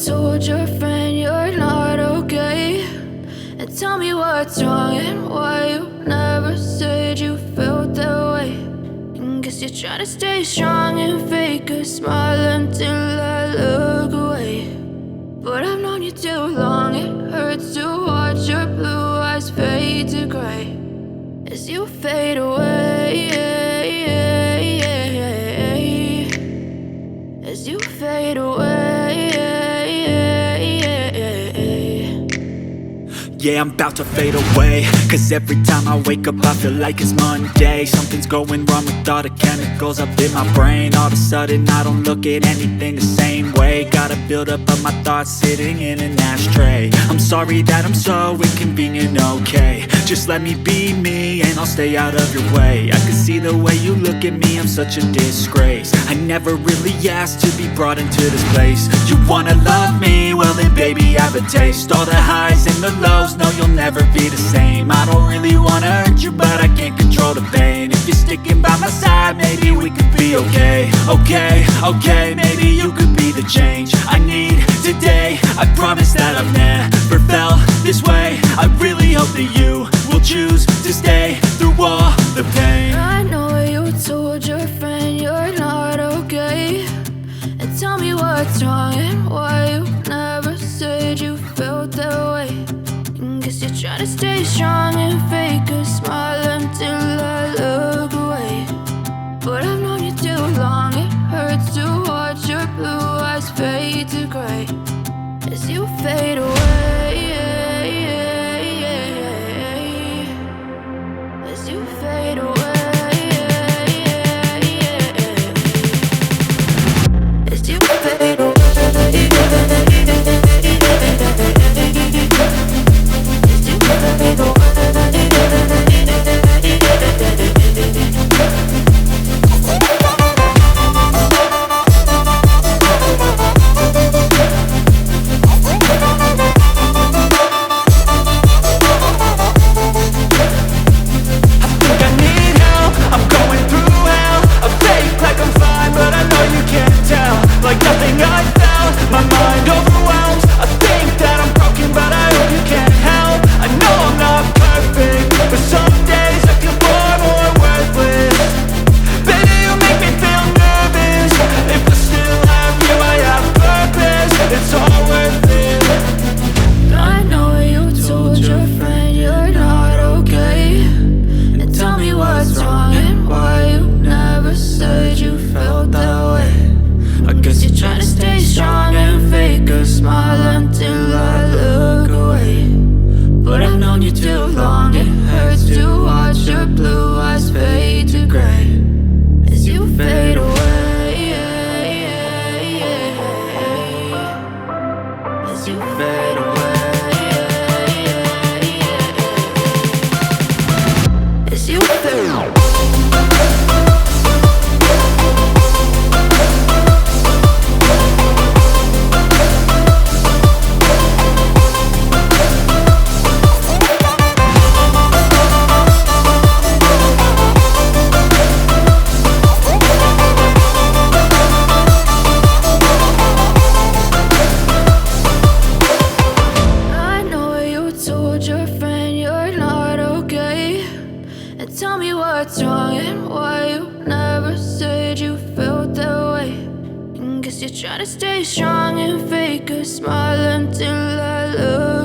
told your friend you're not okay, and tell me what's wrong and why you never said you felt that way. And guess you're trying to stay strong and fake a smile until I look away. But I've known you too long, it hurts to watch your blue eyes fade to gray as you fade away, as you fade away. Yeah, I'm about to fade away, cause every time I wake up I feel like it's Monday. Something's going wrong with all the chemicals up in my brain. All of a sudden I don't look at anything the same way. Gotta build up of my thoughts sitting in an ashtray. I'm sorry that I'm so inconvenient, okay. Just let me be me and I'll stay out of your way. I can see the way you look at me, I'm such a disgrace. I never really asked to be brought into this place. You wanna love me? Well then baby I have a taste. All the highs and the lows, no you'll never be the same. I don't really wanna hurt you but I can't control the pain. If you're sticking by my side maybe we could be okay. Okay, maybe you could be the change I need today. I promise that I've never felt this way. I really hope that you will choose to stay through all the pain. I know you told your friend you're not okay, and tell me what's wrong and why you never said you felt that way. And guess you're trying to stay strong and fake a smile until I look away. But I've known you too long, it hurts to watch your blue eyes fade to gray as you fade away, as you fade away, as you fade away. Like nothing I felt, my mind overwhelmed. I think that I'm broken, but I hope you can't help. I know I'm not perfect, but some days I feel far more worthless. Baby, you make me feel nervous. If I still have you, I have purpose. It's all worth it. I know you told your friend you're not okay, and tell me what's wrong and why you never said you felt that way. I guess you're trying to stay strong and fake a smile until I look away. But I've known you too long, it hurts to watch your blue eyes fade to gray as you fade away, as you fade away, as you fade away. Your friend you're not okay, and tell me what's wrong and why you never said you felt that way. And guess you're trying to stay strong and fake a smile until I look